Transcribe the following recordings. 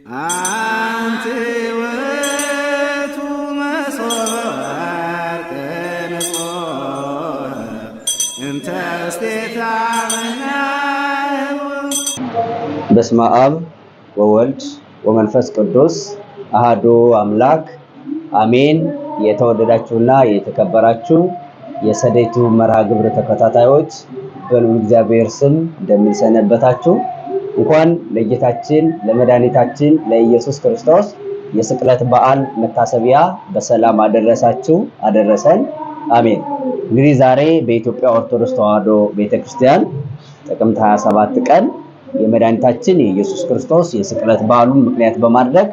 አንቲ ውእቱ መሶበ ወርቅ ንጹሕ እንተ እስቴታ በስመ አብ ወወልድ ወመንፈስ ቅዱስ አሐዱ አምላክ አሜን። የተወደዳችሁና የተከበራችሁ የሰደይቱ መርሃ ግብር ተከታታዮች በልዑል እግዚአብሔር ስም እንደምን ሰነበታችሁ? እንኳን ለጌታችን ለመድኃኒታችን ለኢየሱስ ክርስቶስ የስቅለት በዓል መታሰቢያ በሰላም አደረሳችሁ አደረሰን። አሜን። እንግዲህ ዛሬ በኢትዮጵያ ኦርቶዶክስ ተዋሕዶ ቤተክርስቲያን ጥቅምት 27 ቀን የመድኃኒታችን የኢየሱስ ክርስቶስ የስቅለት በዓሉን ምክንያት በማድረግ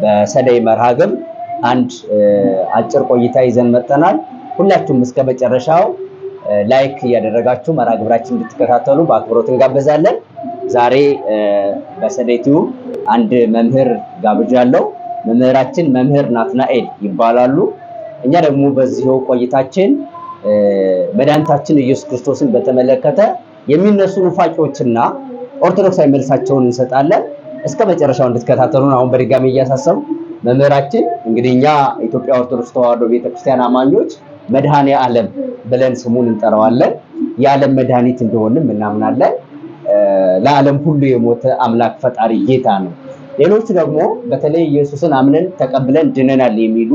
በሰደይ መርሃ ግብር አንድ አጭር ቆይታ ይዘን መጥተናል። ሁላችሁም እስከ መጨረሻው ላይክ እያደረጋችሁ መርሃ ግብራችን እንድትከታተሉ በአክብሮት እንጋበዛለን። ዛሬ በሰደይቱ አንድ መምህር ጋብዣለሁ። መምህራችን መምህር ናትናኤል ይባላሉ። እኛ ደግሞ በዚሁ ቆይታችን መድኃኒታችን ኢየሱስ ክርስቶስን በተመለከተ የሚነሱ ኑፋቄዎችና ኦርቶዶክሳዊ መልሳቸውን እንሰጣለን። እስከ መጨረሻው እንድትከታተሉን አሁን በድጋሚ እያሳሰቡ መምህራችን እንግዲህ እኛ ኢትዮጵያ ኦርቶዶክስ ተዋሕዶ ቤተክርስቲያን አማኞች መድኃኔ ዓለም ብለን ስሙን እንጠራዋለን። የዓለም መድኃኒት እንደሆነም እናምናለን። ለዓለም ሁሉ የሞተ አምላክ ፈጣሪ ጌታ ነው። ሌሎች ደግሞ በተለይ ኢየሱስን አምነን ተቀብለን ድነናል የሚሉ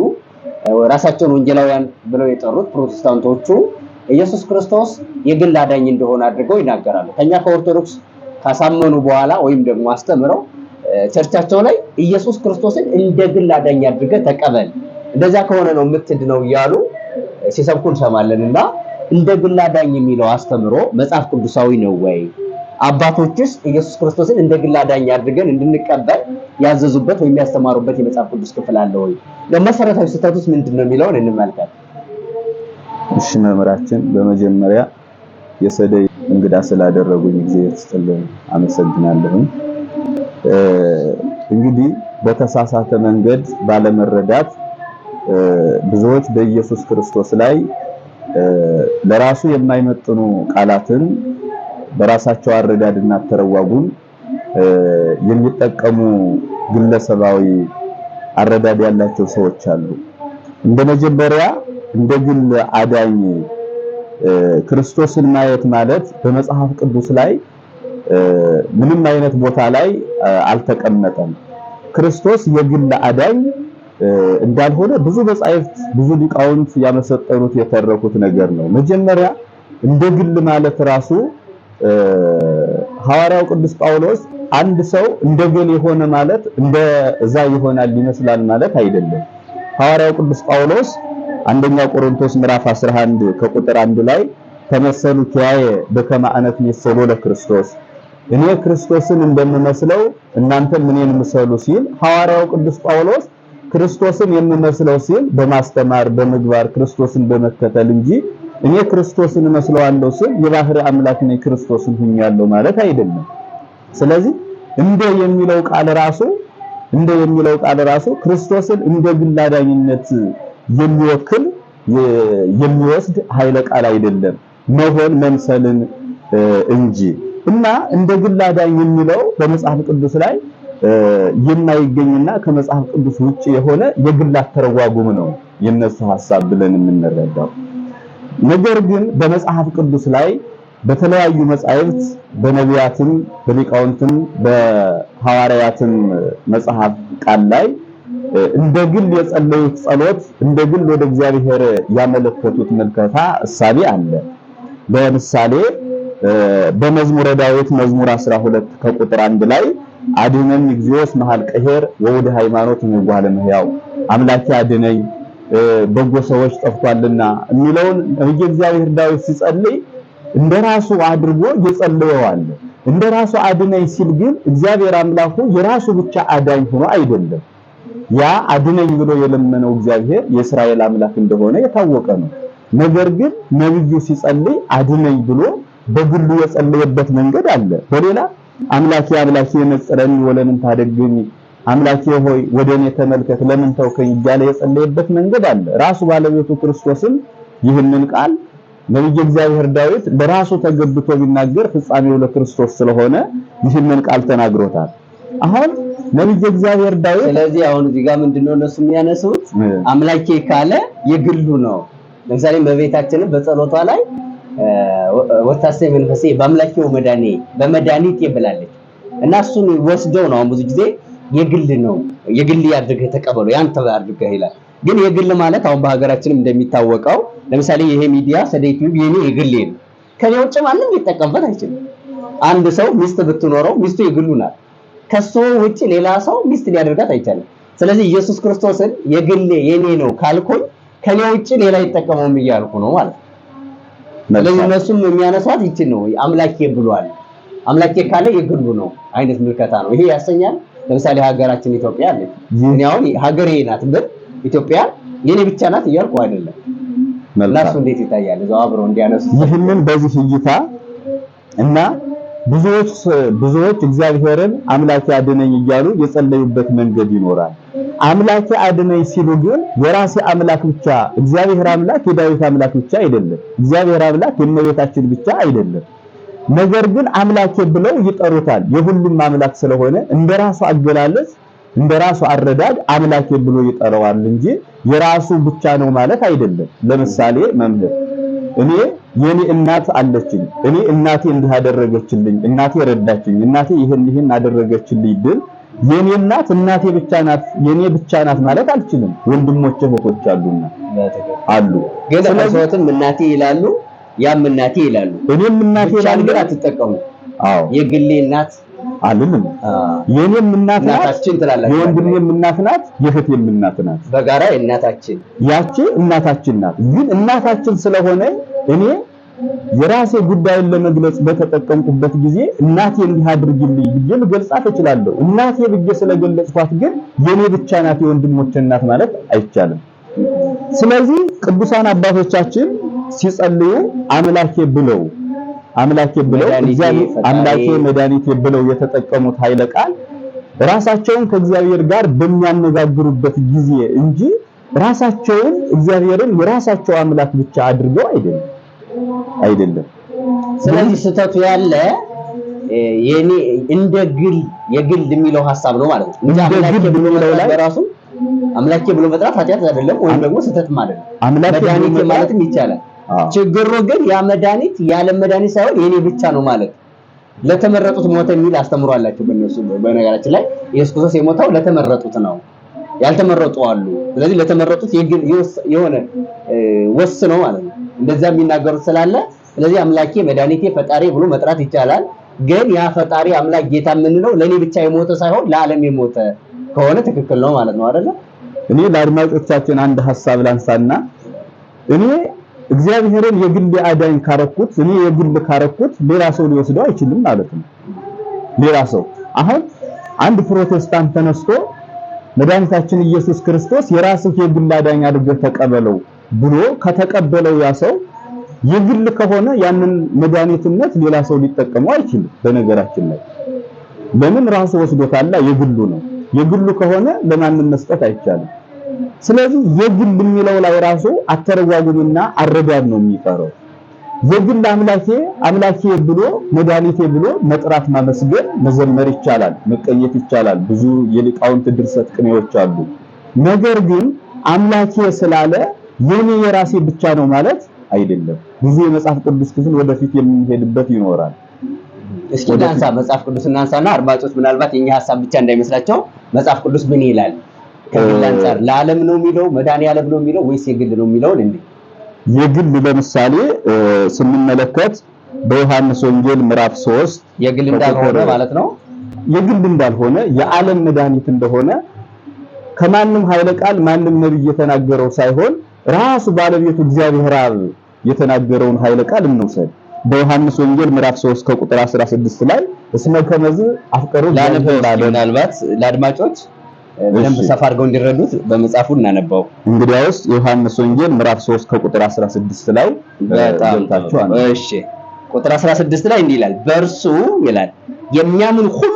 ራሳቸውን ወንጌላውያን ብለው የጠሩት ፕሮቴስታንቶቹ ኢየሱስ ክርስቶስ የግል አዳኝ እንደሆነ አድርገው ይናገራሉ። ከኛ ከኦርቶዶክስ ካሳመኑ በኋላ ወይም ደግሞ አስተምረው ቸርቻቸው ላይ ኢየሱስ ክርስቶስን እንደ ግል አዳኝ አድርገህ ተቀበል፣ እንደዛ ከሆነ ነው የምትድነው እያሉ ሲሰብኩ እንሰማለንና እንደ ግል አዳኝ የሚለው አስተምሮ መጽሐፍ ቅዱሳዊ ነው ወይ? አባቶችስ ኢየሱስ ክርስቶስን እንደ ግል አዳኝ አድርገን እንድንቀበል ያዘዙበት ወይም ያስተማሩበት የመጽሐፍ ቅዱስ ክፍል አለ ወይ? ለመሰረታዊ ስህተቱስ ምንድነው የሚለውን እንመልከት። እሺ መምህራችን፣ በመጀመሪያ የሰደይ እንግዳ ስላደረጉኝ እግዚአብሔር ይስጥልኝ አመሰግናለሁ። እንግዲህ በተሳሳተ መንገድ ባለመረዳት ብዙዎች በኢየሱስ ክርስቶስ ላይ ለራሱ የማይመጥኑ ቃላትን በራሳቸው አረዳድና ተረዋጉን የሚጠቀሙ ግለሰባዊ አረዳድ ያላቸው ሰዎች አሉ። እንደመጀመሪያ እንደ ግል አዳኝ ክርስቶስን ማየት ማለት በመጽሐፍ ቅዱስ ላይ ምንም አይነት ቦታ ላይ አልተቀመጠም። ክርስቶስ የግል አዳኝ እንዳልሆነ ብዙ መጻሕፍት ብዙ ሊቃውንት ያመሰጠሩት የተረኩት ነገር ነው። መጀመሪያ እንደ ግል ማለት ራሱ ሐዋርያው ቅዱስ ጳውሎስ አንድ ሰው እንደ ግል የሆነ ማለት እንደዛ ይሆናል ይመስላል ማለት አይደለም። ሐዋርያው ቅዱስ ጳውሎስ አንደኛ ቆሮንቶስ ምዕራፍ 11 ከቁጥር 1 ላይ ተመሰሉ ኪያየ በከመ አነ እትሜሰሎ ለክርስቶስ፣ እኔ ክርስቶስን እንደምመስለው እናንተም እኔን ምሰሉ ሲል ሐዋርያው ቅዱስ ጳውሎስ ክርስቶስን የምመስለው ሲል በማስተማር በምግባር ክርስቶስን በመከተል እንጂ እኔ ክርስቶስን መስለዋለሁ ሲል የባህር አምላክ ነኝ ክርስቶስን ሁኛለሁ ማለት አይደለም። ስለዚህ እንደ የሚለው ቃል ራሱ ክርስቶስን እንደ ግል አዳኝነት የሚወክል የሚወስድ ኃይለ ቃል አይደለም፣ መሆን መምሰልን እንጂ እና እንደ ግል አዳኝ የሚለው በመጽሐፍ ቅዱስ ላይ የማይገኝና ከመጽሐፍ ቅዱስ ውጪ የሆነ የግል አተረጓጉም ነው የነሱ ሐሳብ ብለን የምንረዳው። ነገር ግን በመጽሐፍ ቅዱስ ላይ በተለያዩ መጻሕፍት በነቢያትም በሊቃውንትም በሐዋርያትም መጽሐፍ ቃል ላይ እንደ ግል የጸለዩት ጸሎት እንደ ግል ወደ እግዚአብሔር ያመለከቱት መልከታ እሳቤ አለ። በምሳሌ በመዝሙረ ዳዊት መዝሙር 12 ከቁጥር 1 ላይ አድነኝ እግዚኦስ መሃል ቀሄር ወወደ ሃይማኖት ምጓለ መሕያው፣ አምላኬ አድነኝ በጎ ሰዎች ጠፍቷልና የሚለውን ነብዩ እግዚአብሔር ዳዊት ሲጸልይ እንደራሱ አድርጎ ይጸልየዋል። እንደራሱ አድነኝ ሲል ግን እግዚአብሔር አምላኩ የራሱ ብቻ አዳኝ ሆኖ አይደለም። ያ አድነኝ ብሎ የለመነው እግዚአብሔር የእስራኤል አምላክ እንደሆነ የታወቀ ነው። ነገር ግን ነብዩ ሲጸልይ አድነኝ ብሎ በግሉ የጸለየበት መንገድ አለ። በሌላ አምላኬ አምላኬ ነጽረኒ ወለምን ታደግኝ፣ አምላኬ ሆይ ወደኔ ተመልከት ለምን ተውከኝ እያለ የጸለየበት መንገድ አለ። ራሱ ባለቤቱ ክርስቶስም ይህንን ቃል ነብዩ እግዚአብሔር ዳዊት ለራሱ ተገብቶ ቢናገር ፍጻሜው ለክርስቶስ ስለሆነ ይህንን ቃል ተናግሮታል። አሁን ነብዩ እግዚአብሔር ዳዊት። ስለዚህ አሁን እዚህ ጋር ምንድነው እነሱ የሚያነሱት አምላኬ ካለ የግሉ ነው። ለምሳሌ በቤታችንም በጸሎቷ ላይ ወታሴ መንፈሴ በአምላኬው በመድኃኒቴ ብላለች እና እሱን ወስደው ነው ብዙ ጊዜ የግል ነው የግል ያድርገህ ተቀበለው ያንተ አድርገህ ይላል። ግን የግል ማለት አሁን በሀገራችንም እንደሚታወቀው ለምሳሌ ይሄ ሚዲያ ሰደይቱ የኔ የግሌ ነው፣ ከኔ ውጭ ማንም ሊጠቀምበት አይችልም። አንድ ሰው ሚስት ብትኖረው ሚስቱ የግሉ ናት። ከሱ ውጭ ሌላ ሰው ሚስት ሊያደርጋት አይቻልም። ስለዚህ ኢየሱስ ክርስቶስን የግሌ የኔ ነው ካልኩኝ ከኔ ውጭ ሌላ ይጠቀመውም እያልኩ ነው ማለት ነው። ስለዚህ እነሱም የሚያነሷት ይችን ነው አምላኬ ብሏል። አምላኬ ካለ የግሉ ነው አይነት ምልከታ ነው። ይሄ ያሰኛል። ለምሳሌ ሀገራችን ኢትዮጵያ አለች። እኔ አሁን ሀገሬ ናት ብል ኢትዮጵያ የኔ ብቻ ናት እያልኩ አይደለም። ለሱ እንዴት ይታያል? እዛው አብረው እንዲያነሱ ይህንን በዚህ እይታ እና ብዙዎች እግዚአብሔርን አምላኬ አድነኝ እያሉ የጸለዩበት መንገድ ይኖራል። አምላኬ አድነኝ ሲሉ ግን የራሴ አምላክ ብቻ እግዚአብሔር አምላክ የዳዊት አምላክ ብቻ አይደለም። እግዚአብሔር አምላክ የእመቤታችን ብቻ አይደለም። ነገር ግን አምላኬ ብለው ይጠሩታል። የሁሉም አምላክ ስለሆነ እንደራሱ አገላለጽ እንደራሱ አረዳድ አምላኬ ብሎ ይጠራዋል እንጂ የራሱ ብቻ ነው ማለት አይደለም። ለምሳሌ መምህር እኔ የኔ እናት አለችኝ፣ እኔ እናቴ እንዲህ አደረገችልኝ፣ እናቴ ረዳችኝ፣ እናቴ ይሄን አደረገችልኝ ብል የኔ እናት እናቴ ብቻ ናት የኔ ብቻ ናት ማለት አልችልም። ወንድሞቼ እህቶች አሉና አሉ። ግን ስለዚህ እናቴ ይላሉ ያም እናቴ ይላሉ። እኔም እናቴ ይላሉ ግን አትጠቀሙ። አዎ የግሌ እናት አልልም። የኔም እናት ናት፣ የወንድሜም እናት ናት፣ የእህቴም እናት ናት። በጋራ እናታችን ያቺ እናታችን ናት። ግን እናታችን ስለሆነ እኔ የራሴ ጉዳይን ለመግለጽ በተጠቀምኩበት ጊዜ እናቴ እንዲህ አድርግልኝ ብዬ ልገልጻት እችላለሁ። እናቴ ብዬ ስለገለጽኳት ግን የኔ ብቻ ናት የወንድሞቼ እናት ማለት አይቻልም። ስለዚህ ቅዱሳን አባቶቻችን ሲጸልዩ አምላኬ ብለው አምላኬ መድኃኒቴ ብለው የተጠቀሙት ኃይለ ቃል ራሳቸውን ከእግዚአብሔር ጋር በሚያነጋግሩበት ጊዜ እንጂ ራሳቸውን እግዚአብሔርን የራሳቸው አምላክ ብቻ አድርገው አይደለም። ስለዚህ ስተቱ ያለ የኔ እንደ የግል የሚለው ሐሳብ ነው ማለት ነው እንጂ አምላኬ ብሎ ላይ በራሱ አምላኬ ብሎ መጥራት ኃጢአት አይደለም ወይም ደግሞ ስተት ማለት ነው። መድኃኒቴ ማለትም ይቻላል። ችግሩ ግን ያ መድኃኒት ያለ መድኃኒት ሳይሆን የኔ ብቻ ነው ማለት ለተመረጡት ሞተ የሚል አስተምሮ አላቸው በእነሱ። በነገራችን ላይ ኢየሱስ ክርስቶስ የሞተው ለተመረጡት ነው፣ ያልተመረጡ አሉ። ስለዚህ ለተመረጡት የግል የሆነ ወስነው ማለት ነው እንደዛ የሚናገሩት ስላለ ስለዚህ አምላኬ መድኃኒቴ ፈጣሪ ብሎ መጥራት ይቻላል። ግን ያ ፈጣሪ አምላክ ጌታ የምንለው ለኔ ብቻ የሞተ ሳይሆን ለዓለም የሞተ ከሆነ ትክክል ነው ማለት ነው አይደለ? እኔ ለአድማጮቻችን አንድ ሐሳብ ላንሳና እኔ እግዚአብሔርን የግል አዳኝ ካረኩት እኔ የግል ካረኩት ሌላ ሰው ሊወስደው አይችልም ማለት ነው። ሌላ ሰው አሁን አንድ ፕሮቴስታንት ተነስቶ መድኃኒታችን ኢየሱስ ክርስቶስ የራስህ የግል አዳኝ አድርገህ ተቀበለው ብሎ ከተቀበለው ያ ሰው የግል ከሆነ ያንን መድኃኒትነት ሌላ ሰው ሊጠቀመው አይችልም። በነገራችን ላይ ለምን ራሱ ወስዶታል፣ የግሉ ነው። የግሉ ከሆነ ለማንም መስጠት አይቻልም። ስለዚህ የግል የሚለው ላይ ራሱ አተረጓጉምና አረዳድ ነው የሚቀረው። የግል አምላኬ ብሎ መድኃኒቴ ብሎ መጥራት፣ ማመስገን፣ መዘመር ይቻላል፣ መቀኘት ይቻላል። ብዙ የሊቃውንት ድርሰት ቅኔዎች አሉ። ነገር ግን አምላኬ ስላለ የኔ የራሴ ብቻ ነው ማለት አይደለም። ብዙ የመጽሐፍ ቅዱስ ክፍል ወደፊት የምንሄድበት ይኖራል። እስኪ እናንሳ መጽሐፍ ቅዱስ እናንሳና አድማጮች ምናልባት የኛ ሐሳብ ብቻ እንዳይመስላቸው መጽሐፍ ቅዱስ ምን ይላል? ከግል አንፃር ለዓለም ነው የሚለው መድኃኒዓለም ነው የሚለው ወይስ የግል ነው የሚለውን እንዴ? የግል ለምሳሌ ስንመለከት በዮሐንስ ወንጌል ምዕራፍ 3 የግል እንዳልሆነ ማለት ነው። የግል እንዳልሆነ የዓለም መድኃኒት እንደሆነ ከማንም ኃይለ ቃል ማንም ነብይ የተናገረው ሳይሆን ራሱ ባለቤቱ እግዚአብሔር አብ የተናገረውን ኃይለ ቃል እንውሰድ። በዮሐንስ ወንጌል ምዕራፍ 3 ከቁጥር 16 ላይ እስመ ከመዝ አፍቀሩ ምናልባት ለአድማጮች በደንብ ሰፋ አድርገው እንዲረዱት በመጽሐፉ እናነባው። እንግዲያውስ ዮሐንስ ወንጌል ምዕራፍ 3 ከቁጥር 16 ላይ በጣም እሺ፣ ቁጥር 16 ላይ እንዲህ ይላል፣ በእርሱ ይላል የሚያምን ሁሉ።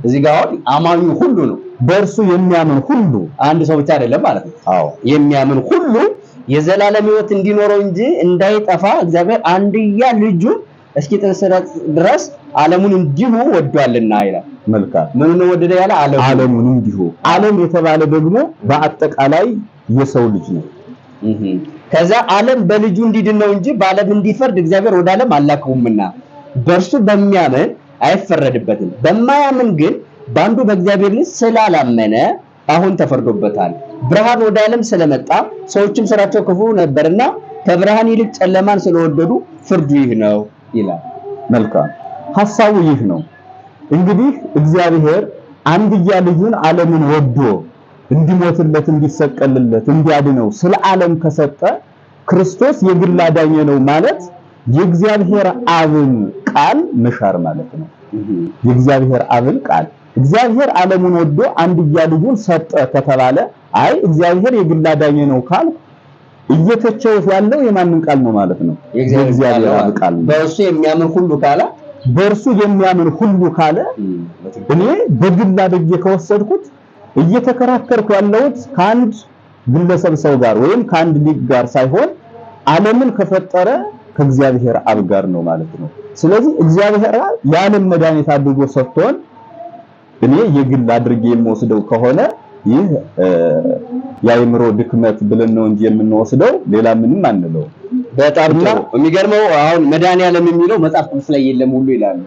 እዚህ ጋር አማኙ ሁሉ ነው። በእርሱ የሚያምን ሁሉ አንድ ሰው ብቻ አይደለም ማለት ነው። አዎ፣ የሚያምን ሁሉ የዘላለም ሕይወት እንዲኖረው እንጂ እንዳይጠፋ እግዚአብሔር አንድያ ልጁን እስኪጥል ድረስ ዓለሙን እንዲሁ ወዷልና ይላል። መልካም ምን ነው ወደደ ያለ ዓለሙን እንዲሁ። ዓለም የተባለ ደግሞ በአጠቃላይ የሰው ልጅ ነው። ከዛ ዓለም በልጁ እንዲድን ነው እንጂ በዓለም እንዲፈርድ እግዚአብሔር ወደ ዓለም አላከውምና በእርሱ በሚያምን አይፈረድበትም። በማያምን ግን በአንዱ በእግዚአብሔር ልጅ ስላላመነ አሁን ተፈርዶበታል። ብርሃን ወደ ዓለም ስለመጣ ሰዎችም ስራቸው ክፉ ነበርና ከብርሃን ይልቅ ጨለማን ስለወደዱ ፍርዱ ይህ ነው ይላል። መልካም ሐሳቡ ይህ ነው። እንግዲህ እግዚአብሔር አንድያ ልጁን ዓለምን ወዶ እንዲሞትለት እንዲሰቀልለት እንዲያድነው ስለ ዓለም ከሰጠ ክርስቶስ የግል አዳኝ ነው ማለት የእግዚአብሔር አብን ቃል መሻር ማለት ነው። የእግዚአብሔር አብን ቃል እግዚአብሔር ዓለሙን ወዶ አንድያ ልጁን ሰጠ ከተባለ አይ እግዚአብሔር የግል አዳኝ ነው ካል እየተቸውት ያለው የማንን ቃል ነው ማለት ነው? የእግዚአብሔር አብ ቃል ነው። በእርሱ የሚያምን ሁሉ ካለ በእርሱ የሚያምን ሁሉ ካለ እኔ በግል አድርጌ ከወሰድኩት እየተከራከርኩ ያለሁት ከአንድ ግለሰብ ሰው ጋር ወይም ከአንድ ሊግ ጋር ሳይሆን ዓለምን ከፈጠረ ከእግዚአብሔር አብ ጋር ነው ማለት ነው። ስለዚህ እግዚአብሔር የዓለም መድኃኒት አድርጎ ሰጥቶን እኔ የግል አድርጌ የምወስደው ከሆነ ይህ የአእምሮ ድክመት ብለን ነው እንጂ የምንወስደው ሌላ ምንም አንለው። በጣም ጥሩ። የሚገርመው አሁን መድኃኒዓለም የሚለው መጽሐፍ ቅዱስ ላይ የለም ሁሉ ይላሉ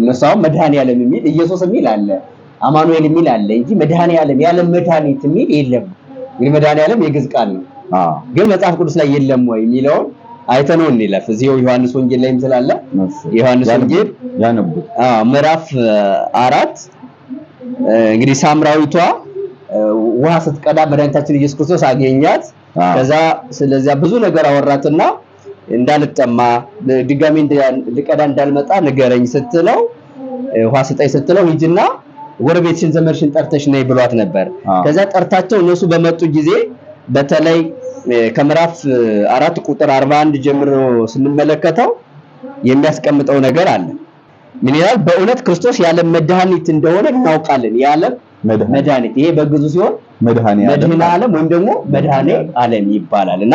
እነሱ። አሁን መድኃኒዓለም የሚል ኢየሱስ የሚል አለ፣ አማኑኤል የሚል አለ እንጂ መድኃኒዓለም የዓለም መድኃኒት የሚል የለም። እንግዲህ መድኃኒዓለም የግዕዝ ቃል ነው፣ ግን መጽሐፍ ቅዱስ ላይ የለም ወይ የሚለውን አይተነው እንለፍ። እዚሁ ዮሐንስ ወንጌል ላይም ስላለ ዮሐንስ ወንጌል ያነቡ ምዕራፍ 4 እንግዲህ ሳምራዊቷ ውሃ ስትቀዳ መድኃኒታችን ኢየሱስ ክርስቶስ አገኛት። ከዛ ስለዚያ ብዙ ነገር አወራትና እንዳልጠማ ድጋሜ ልቀዳ እንዳልመጣ ንገረኝ ስትለው ውሃ ስጠኝ ስትለው ሂጂና ጎረቤትሽን ዘመድሽን ጠርተሽ ነይ ብሏት ነበር። ከዛ ጠርታቸው እነሱ በመጡ ጊዜ በተለይ ከምዕራፍ 4 ቁጥር 41 ጀምሮ ስንመለከተው የሚያስቀምጠው ነገር አለ። ምን ይላል? በእውነት ክርስቶስ የዓለም መድኃኒት እንደሆነ እናውቃለን። የዓለም መድኃኒት ይሄ በግዙ ሲሆን መድኃኔ ዓለም ወይም ደግሞ መድኃኔ ዓለም ይባላል እና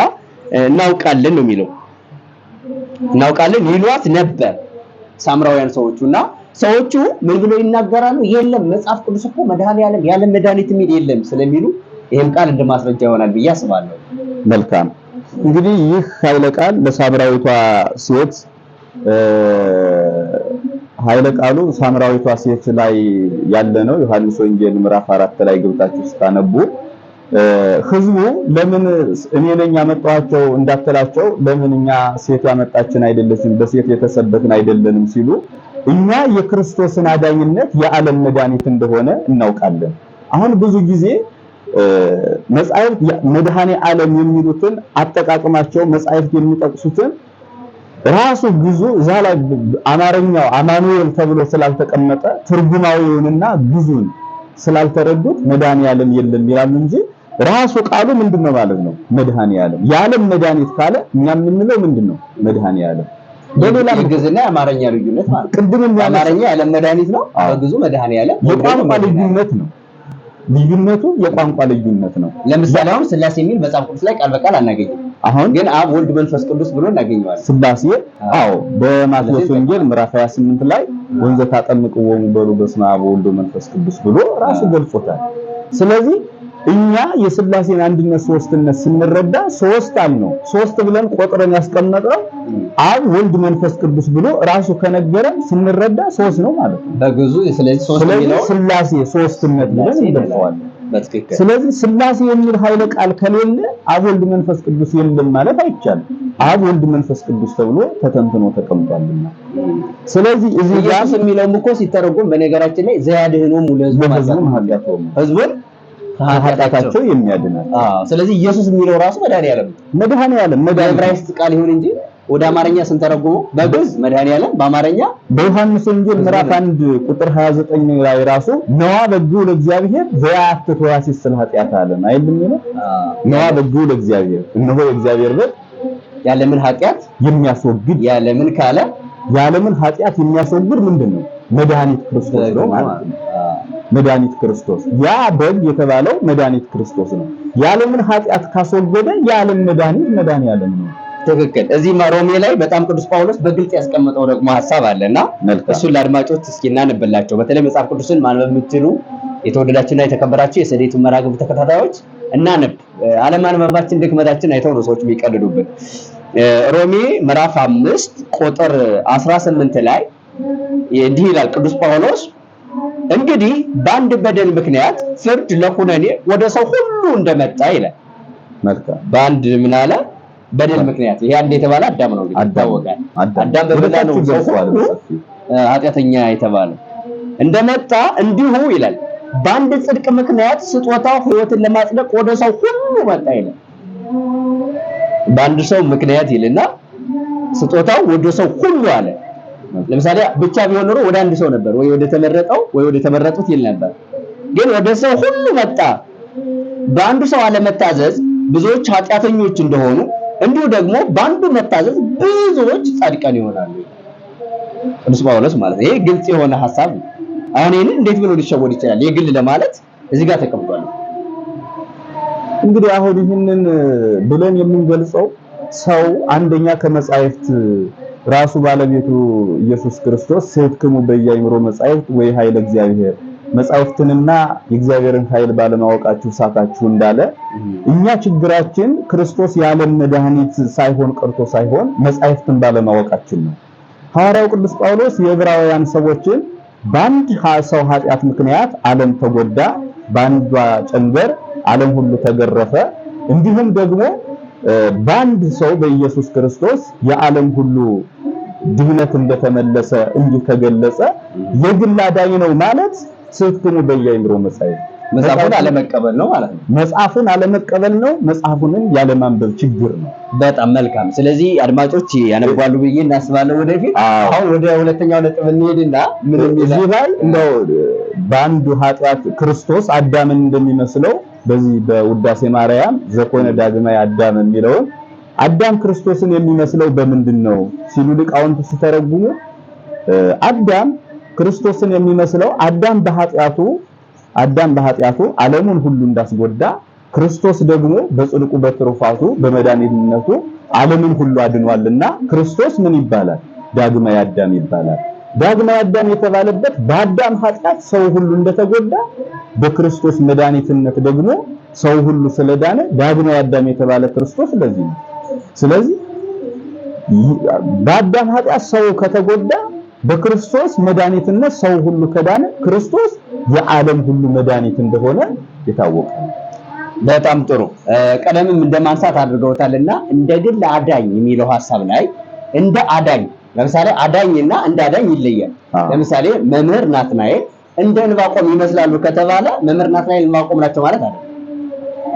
እናውቃለን ነው የሚለው። እናውቃለን ይሏት ነበር ሳምራውያን ሰዎቹና ሰዎቹ ምን ብለው ይናገራሉ? የለም መጽሐፍ ቅዱስ እኮ መድኃኔ ዓለም የዓለም መድኃኒት የሚል የለም ስለሚሉ ይሄም ቃል እንደማስረጃ ይሆናል ብዬ አስባለሁ። መልካም እንግዲህ ይህ ኃይለ ቃል ለሳምራዊቷ ሴት ኃይለ ቃሉ ሳምራዊቷ ሴት ላይ ያለ ነው። ዮሐንስ ወንጌል ምዕራፍ 4 ላይ ገብታችሁ ስታነቡ ህዝቡ ለምን እኔ ነኝ ያመጣኋቸው እንዳትላቸው ለምን እኛ ሴት ያመጣችን አይደለችም በሴት የተሰበትን አይደለንም ሲሉ እኛ የክርስቶስን አዳኝነት የዓለም መድኃኒት እንደሆነ እናውቃለን። አሁን ብዙ ጊዜ መጻሕፍት መድኃኔ ዓለም የሚሉትን አጠቃቀማቸው መጻሕፍት የሚጠቅሱትን ራሱ ግዙ እዛ ላይ አማርኛው አማኑኤል ተብሎ ስላልተቀመጠ ትርጉማዊውንና ግዙን ስላልተረዱት መድኃኔ ዓለም የለም ይላሉ እንጂ ራሱ ቃሉ ምንድነው ማለት ነው? መድኃኔ ዓለም የዓለም መድኃኒት ካለ እኛ የምንለው ምንድነው? መድኃኔ ዓለም በሌላ ግዕዝና የአማርኛ ልዩነት ማለት ቅድም የአማርኛ የዓለም መድኃኒት ነው፣ በግዙ መድኃኔ ዓለም የቋንቋ ልዩነት ነው። ልዩነቱ የቋንቋ ልዩነት ነው። ለምሳሌ አሁን ስላሴ የሚል መጽሐፍ ቅዱስ ላይ ቃል በቃል አናገኝም። አሁን ግን አብ ወልድ መንፈስ ቅዱስ ብሎ እናገኘዋለን። ስላሴ በማቴዎስ ወንጌል ምዕራፍ 28 ላይ ወንዘ ታጠምቅዎሙ በሉ በስመ አብ ወወልድ ወመንፈስ ቅዱስ ብሎ ራሱ ገልጾታል። ስለዚህ እኛ የስላሴን አንድነት ሶስትነት ስንረዳ ሶስት ነው። ሶስት ብለን ቆጥረን ያስቀመጥነው አብ ወልድ መንፈስ ቅዱስ ብሎ ራሱ ከነገረን ስንረዳ ሶስት ነው ማለት ነው በግዙ። ስለዚህ ሶስት የሚለው ስላሴ ሶስትነት ብለን እንገልጸዋለን። በትክክል ስለዚህ ስላሴ የሚል ኃይለ ቃል ከሌለ አብ ወልድ መንፈስ ቅዱስ የለም ማለት አይቻልም። አብ ወልድ መንፈስ ቅዱስ ተብሎ ተተንትኖ ተቀምጧልና ስለዚህ እዚህ ጋር የሚለውም እኮ ሲተረጎም በነገራችን ላይ ዘያድኅኖሙ ለሕዝቡ ህዝቡን ከኃጢአታቸው የሚያድናል። ስለዚህ ኢየሱስ የሚለው ራሱ መድኃኔ ዓለም በዕብራይስጥ ቃል ይሁን እንጂ ወደ አማርኛ ስንተረጉመው በግዕዝ መድኃኔ ዓለም በአማርኛ በዮሐንስ ወንጌል ምዕራፍ 1 ቁጥር 29 ላይ ራሱ ነዋ በግዑ ለእግዚአብሔር ዘያአትት ወያሲስል ኃጢአተ ዓለም አይልም ነው? ነዋ በግዑ ለእግዚአብሔር እነሆ የእግዚአብሔር በግ ያለምን ኃጢአት የሚያስወግድ ያለምን ካለ ያለምን ኃጢአት የሚያስወግድ ምንድነው? መድኃኒት ክርስቶስ ነው ማለት ነው። መድኃኒት ክርስቶስ ያ በግ የተባለው መድኃኒት ክርስቶስ ነው። ያለምን ኃጢአት ካስወገደ የዓለም መድኃኒት መድኃኔ ዓለም ነው። ትክክል። እዚህ ሮሜ ላይ በጣም ቅዱስ ጳውሎስ በግልጽ ያስቀመጠው ደግሞ ሐሳብ አለና እሱን ለአድማጮች እስኪ እናንብላቸው። በተለይ መጽሐፍ ቅዱስን ማንበብ የምትችሉ የተወደዳችሁና የተከበራችሁ የሰዴቱ መርሐ ግብር ተከታታዮች እናንብ። አለማንበባችን ድክመታችን አይተው ነው ሰዎች የሚቀልዱብን። ሮሜ ምዕራፍ 5 ቁጥር 18 ላይ እንዲህ ይላል ቅዱስ ጳውሎስ፣ እንግዲህ በአንድ በደል ምክንያት ፍርድ ለኩነኔ ወደ ሰው ሁሉ እንደመጣ ይላል። መልካም። በአንድ ምን አለ? በደል ምክንያት። ይሄ አንድ የተባለ አዳም ነው እንግዲህ ይታወቃል። አዳም በበላ ነው ሰው ሁሉ ኃጢአተኛ የተባለው እንደመጣ እንዲሁ ይላል በአንድ ጽድቅ ምክንያት ስጦታው ሕይወትን ለማጽደቅ ወደ ሰው ሁሉ መጣ ይላል። በአንድ ሰው ምክንያት ይልና ስጦታው ወደ ሰው ሁሉ አለ። ለምሳሌ ብቻ ቢሆን ኖሮ ወደ አንድ ሰው ነበር ወይ ወደ ተመረጠው ወይ ወደ ተመረጡት ይል ነበር። ግን ወደ ሰው ሁሉ መጣ። በአንዱ ሰው አለመታዘዝ ብዙዎች ኃጢአተኞች እንደሆኑ እንዲሁ ደግሞ በአንዱ መታዘዝ ብዙዎች ጻድቃን ይሆናሉ። ቅዱስ ጳውሎስ ማለት ይሄ ግልጽ የሆነ ሐሳብ ነው። አሁን ይሄንን እንዴት ብሎ ሊሸወድ ይችላል? የግል ለማለት እዚህ ጋር ተቀምጧል። እንግዲህ አሁን ይህንን ብለን የምንገልጸው ሰው አንደኛ ከመጻሕፍት ራሱ ባለቤቱ ኢየሱስ ክርስቶስ ስሕትክሙ በየአእምሮ መጻሕፍት ወይ ኃይለ እግዚአብሔር መጻሕፍትንና የእግዚአብሔርን ኃይል ባለማወቃችሁ ሳታችሁ እንዳለ እኛ ችግራችን ክርስቶስ የዓለም መድኃኒት ሳይሆን ቀርቶ ሳይሆን መጻሕፍትን ባለማወቃችን ነው። ሐዋርያው ቅዱስ ጳውሎስ የዕብራውያን ሰዎችን በአንድ ሰው ኃጢአት ምክንያት ዓለም ተጎዳ፣ በአንዷ ጨንበር ዓለም ሁሉ ተገረፈ፣ እንዲሁም ደግሞ በአንድ ሰው በኢየሱስ ክርስቶስ የዓለም ሁሉ ድህነት እንደተመለሰ እንዲህ ተገለጸ። የግል አዳኝ ነው ማለት ስሕትክሙ በየአእምሮ መጻሕፍት መጽሐፉን አለመቀበል ነው ማለት ነው። መጽሐፉን አለመቀበል ነው። መጽሐፉንም ያለማንበብ ችግር ነው። በጣም መልካም። ስለዚህ አድማጮች ያነባሉ ብዬ እናስባለን ወደፊት። አሁን ወደ ሁለተኛው ነጥብ እንሄድና እዚህ ላይ እንደው በአንዱ ኃጢአት ክርስቶስ አዳምን እንደሚመስለው በዚህ በውዳሴ ማርያም ዘኮነ ዳግማይ አዳም የሚለውን አዳም ክርስቶስን የሚመስለው በምንድን ነው ሲሉ ሊቃውንት ሲተረጉሙ አዳም ክርስቶስን የሚመስለው አዳም በኃጢአቱ ዓለሙን ሁሉ እንዳስጎዳ ክርስቶስ ደግሞ በጽድቁ በትሩፋቱ በመድኃኒትነቱ ዓለምን ሁሉ አድኗልና ክርስቶስ ምን ይባላል? ዳግማይ አዳም ይባላል። ዳግማይ አዳም የተባለበት በአዳም ኃጢአት ሰው ሁሉ እንደተጎዳ በክርስቶስ መድኃኒትነት ደግሞ ሰው ሁሉ ስለዳነ ዳግማይ አዳም የተባለ ክርስቶስ ለዚህ ነው። ስለዚህ በአዳም ኃጢአት ሰው ከተጎዳ በክርስቶስ መድኃኒትነት ሰው ሁሉ ከዳነ ክርስቶስ የዓለም ሁሉ መድኃኒት እንደሆነ የታወቀ ነው። በጣም ጥሩ። ቀደምም እንደማንሳት አድርገውታልና እንደ ግል አዳኝ የሚለው ሐሳብ ላይ እንደ አዳኝ ለምሳሌ አዳኝና እንደ አዳኝ ይለያል። ለምሳሌ መምህር ናትናኤል እንደ ዕንባቆም ይመስላሉ ከተባለ መምህር ናትናኤል ዕንባቆም ናቸው ማለት አይደለም።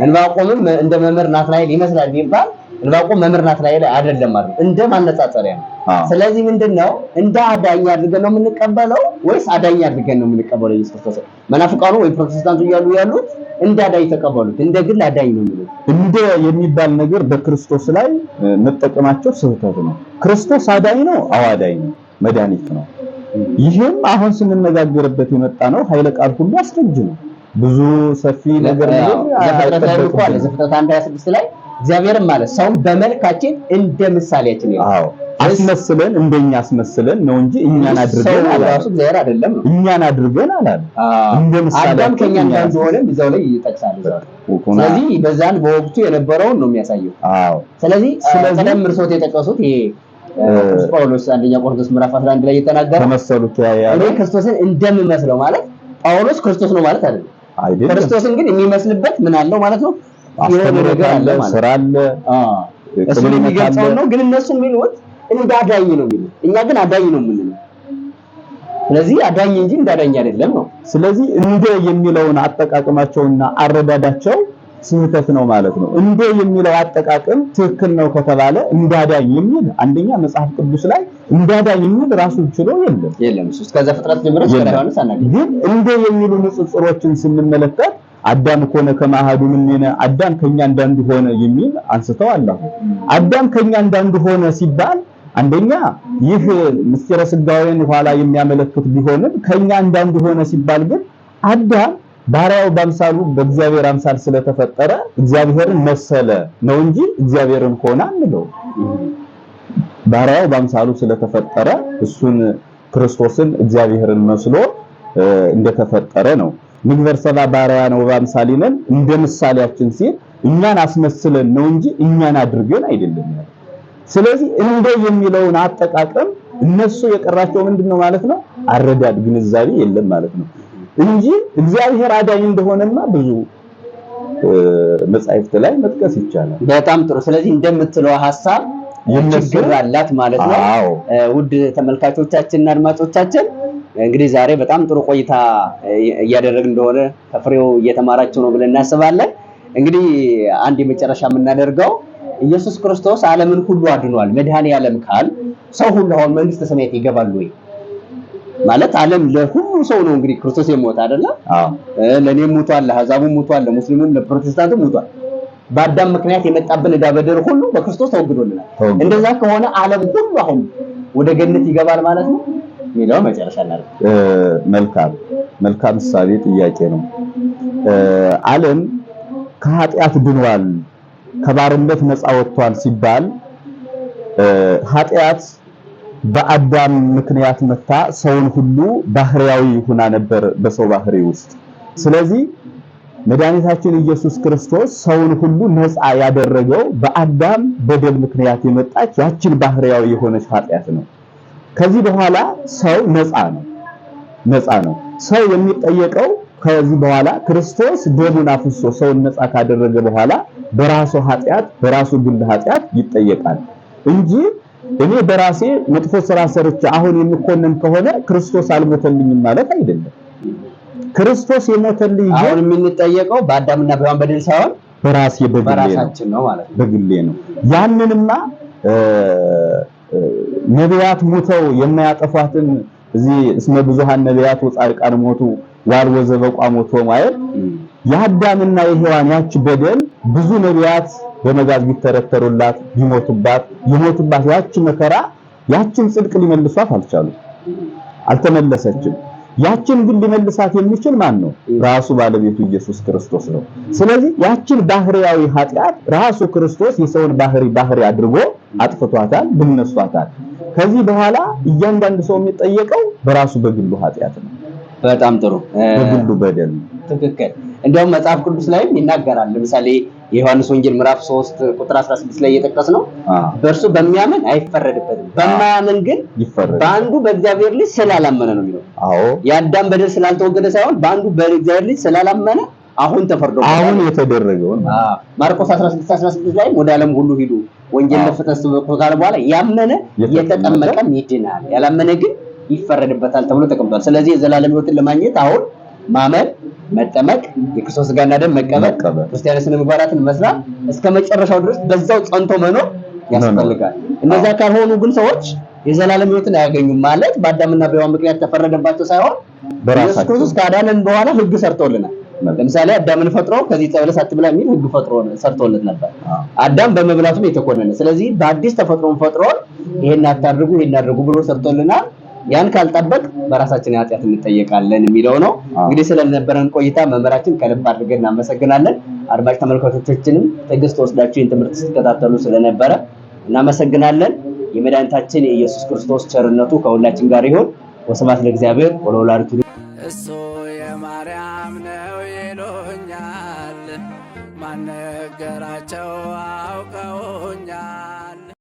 ዕንባቆምም እንደ መምህር ናትናኤል ይመስላል ቢባል ዕንባቆም መምህር ናትናኤል አይደለም ማለት እንደ ማነጻጸሪያ ነው። ስለዚህ ምንድነው እንደ አዳኝ አድርገን ነው የምንቀበለው ወይስ አዳኝ አድርገን ነው የምንቀበለው? ኢየሱስ ክርስቶስ መናፍቃኑ ወይ ፕሮቴስታንቱ ያሉት እንደ አዳኝ ተቀበሉት፣ እንደ ግል አዳኝ ነው የሚሉት። እንደ የሚባል ነገር በክርስቶስ ላይ መጠቀማቸው ስህተት ነው። ክርስቶስ አዳኝ ነው፣ አዋዳኝ ነው፣ መድኃኒት ነው። ይህም አሁን ስንነጋገርበት የመጣ ነው ኃይለ ቃል ሁሉ አስረጅ ነው። ብዙ ሰፊ ነገር ነው። ዘፍጥረት 1:26 ላይ እግዚአብሔርም ማለት ሰውን በመልካችን እንደ ምሳሌያችን ነው። አስመስለን እንደኛ አስመስለን ነው እንጂ እኛን አድርገን ራሱ እግዚአብሔር አይደለም ነው። እኛን አድርገን አላለ። እንደ ምሳሌ አዳም ከኛ እንደሆነ እዛው ላይ ይጠቅሳል። ስለዚህ በዛን በወቅቱ የነበረውን ነው የሚያሳየው። ስለዚህ ቀደም እርሶት የጠቀሱት ይሄ ቅዱስ ጳውሎስ አንደኛ ቆሮንቶስ ምዕራፍ 11 ላይ የተናገረው ተመሰሉት እኔ ክርስቶስን እንደምመስለው ማለት ጳውሎስ ክርስቶስ ነው ማለት አይደለም። ክርስቶስን ግን የሚመስልበት ምን አለው ማለት ነው? ነገር አለ፣ ስራ አለ፣ እሱን የሚገልጸው ነው። ግን እነሱ የሚሉት እንደ አዳኝ ነው የሚሉት፣ እኛ ግን አዳኝ ነው የምንለው። ስለዚህ አዳኝ እንጂ እንዳዳኝ አይደለም ነው። ስለዚህ እንደ የሚለውን አጠቃቀማቸውና አረዳዳቸው ስህተት ነው ማለት ነው። እንደ የሚለው አጠቃቀም ትክክል ነው ከተባለ እንዳዳኝ የሚል አንደኛ መጽሐፍ ቅዱስ ላይ እንዳዳኝ የሚል ራሱን ችሎ የለም። እሱ እስከ ዘፍጥረት ጀምሮ ስለራሱ ሳናገኝ ግን እንደ የሚሉ ንጽጽሮችን ስንመለከት አዳም ኮነ ከማሃዱ ምንነ አዳም ከኛ እንዳንዱ ሆነ የሚል አንስተው አላሁ አዳም ከኛ እንዳንዱ ሆነ ሲባል አንደኛ ይህ ምስጢረ ሥጋዌን ኋላ የሚያመለክት ቢሆንም ከኛ እንዳንዱ ሆነ ሲባል ግን አዳም ባሪያው በአምሳሉ በእግዚአብሔር አምሳል ስለተፈጠረ እግዚአብሔርን መሰለ ነው እንጂ እግዚአብሔርን ሆነ አንለው። ባሪያው በአምሳሉ ስለተፈጠረ እሱን ክርስቶስን እግዚአብሔርን መስሎ እንደተፈጠረ ነው። ንግበር ሰባ ባሪያ ነው በአምሳሊነን እንደ ምሳሌያችን ሲል እኛን አስመስለን ነው እንጂ እኛን አድርገን አይደለም። ስለዚህ እንደ የሚለውን አጠቃቀም እነሱ የቀራቸው ምንድነው ማለት ነው? አረዳድ ግንዛቤ የለም ማለት ነው እንጂ እግዚአብሔር አዳኝ እንደሆነማ ብዙ መጻሕፍት ላይ መጥቀስ ይቻላል። በጣም ጥሩ። ስለዚህ እንደምትለው ሐሳብ ይመስገራላት ማለት ነው። ውድ ተመልካቾቻችንና አድማጮቻችን እንግዲህ ዛሬ በጣም ጥሩ ቆይታ እያደረግን እንደሆነ ከፍሬው እየተማራችሁ ነው ብለን እናስባለን። እንግዲህ አንድ የመጨረሻ የምናደርገው ኢየሱስ ክርስቶስ ዓለምን ሁሉ አድኗል መድኃኔ ዓለም ካል ሰው ሁሉ አሁን መንግስተ ሰማያት ይገባል ወይ ማለት ዓለም ለሁሉ ሰው ነው እንግዲህ ክርስቶስ የሞተ አይደለ? ለኔም ሞቷል፣ ለአሕዛቡም ሞቷል፣ ለሙስሊሙም ለፕሮቴስታንቱም ሞቷል። በአዳም ምክንያት የመጣብን ዕዳ በደል ሁሉ በክርስቶስ ተወግዶልናል። እንደዛ ከሆነ ዓለም ሁሉ አሁን ወደ ገነት ይገባል ማለት ነው የሚለው መጨረሻ ላይ መልካም ምሳሌ ጥያቄ ነው። ዓለም ከኃጢአት ድኗል ከባርነት ነፃ ወጥቷል ሲባል ኃጢአት በአዳም ምክንያት መታ ሰውን ሁሉ ባህሪያዊ ሆና ነበር በሰው ባህሪ ውስጥ። ስለዚህ መድኃኒታችን ኢየሱስ ክርስቶስ ሰውን ሁሉ ነፃ ያደረገው በአዳም በደል ምክንያት የመጣች ያችን ባህሪያዊ የሆነች ኃጢአት ነው። ከዚህ በኋላ ሰው ነፃ ነው። ሰው የሚጠየቀው ከዚህ በኋላ ክርስቶስ ደሙን አፍሶ ሰውን ነፃ ካደረገ በኋላ በራሱ ኃጢአት በራሱ ግል ኃጢአት ይጠየቃል እንጂ እኔ በራሴ መጥፎ ስራ ሰርቼ አሁን የሚኮነን ከሆነ ክርስቶስ አልሞተልኝም ማለት አይደለም። ክርስቶስ የሞተልኝ አሁን የምንጠየቀው በአዳምና በሔዋን በደል ሳይሆን በራሳችን ነው ማለት ነው። በግሌ ነው። ያንንማ ነቢያት ሞተው የማያጠፋትን እዚህ እስመ ብዙሃን ነቢያት ወጻድቃን ሞቱ ዋልወ ዘበቋ ሞቶ ማለት የአዳምና የሔዋን ያች በደል ብዙ ነቢያት በመጋዝ ቢተረተሩላት ቢሞቱባት የሞቱባት ያች መከራ ያችን ጽድቅ ሊመልሷት አልተመለሰችም። ያችን ግን ሊመልሳት የሚችል ማን ነው? ራሱ ባለቤቱ ኢየሱስ ክርስቶስ ነው። ስለዚህ ያችን ባህሪያዊ ኃጢአት ራሱ ክርስቶስ የሰውን ባህሪ አድርጎ አጥፍቷታል፣ ብነሷታል። ከዚህ በኋላ እያንዳንዱ ሰው የሚጠየቀው በራሱ በግሉ ኃጢአት ነው። በጣም ጥሩ። በግሉ በደል ትክክል። እንደውም መጽሐፍ ቅዱስ ላይም ይናገራል። ለምሳሌ የዮሐንስ ወንጌል ምዕራፍ 3 ቁጥር 16 ላይ እየጠቀስነው በእርሱ በሚያምን አይፈረድበትም፣ በማያምን ግን በአንዱ በእግዚአብሔር ልጅ ስላላመነ ነው የሚለው። የአዳም በደል ስላልተወገደ ሳይሆን በአንዱ በእግዚአብሔር ልጅ ስላላመነ አሁን ተፈርዶበታል። አሁን የተደረገው ማርቆስ 16:16 ላይ ወደ ዓለም ሁሉ ሂዱ ወንጌል ለፍጥረት ስበኩ ካለ በኋላ ያመነ የተጠመቀም ይድናል፣ ያላመነ ግን ይፈረድበታል ተብሎ ተቀምጧል። ስለዚህ የዘላለም ሕይወትን ለማግኘት አሁን ማመን፣ መጠመቅ፣ የክርስቶስ ሥጋና ደም መቀበል፣ ክርስቲያናዊ ስነ ምግባራትን መስራት እስከ መጨረሻው ድረስ በዛው ጸንቶ መኖር ያስፈልጋል። እነዛ ካልሆኑ ግን ሰዎች የዘላለም ሕይወትን አያገኙም። ማለት በአዳምና በሔዋን ምክንያት ተፈረደባቸው ሳይሆን ኢየሱስ ክርስቶስ ካዳነን በኋላ ሕግ ሰርቶልናል። ለምሳሌ አዳምን ፈጥሮ ከዚህ ዕፀ በለስ አትብላ የሚል ሕግ ሰርቶለት ነበር። አዳም በመብላቱ የተኮነነ። ስለዚህ በአዲስ ተፈጥሮን ፈጥሮ ይሄን አታድርጉ ይሄን አድርጉ ብሎ ሰርቶልናል። ያን ካልጠበቅ በራሳችን ኃጢአት እንጠየቃለን የሚለው ነው። እንግዲህ ስለነበረን ቆይታ መምህራችን ከልብ አድርገን እናመሰግናለን። አድማጭ ተመልካቾቻችንም ትዕግስት ወስዳችሁ ይህን ትምህርት ስትከታተሉ ስለነበረ እናመሰግናለን። የመድኃኒታችን የኢየሱስ ክርስቶስ ቸርነቱ ከሁላችን ጋር ይሁን። ወስብሐት ለእግዚአብሔር ወለወላዲቱ እሱ የማርያም ነው ይሉኛል ማን ነገራቸው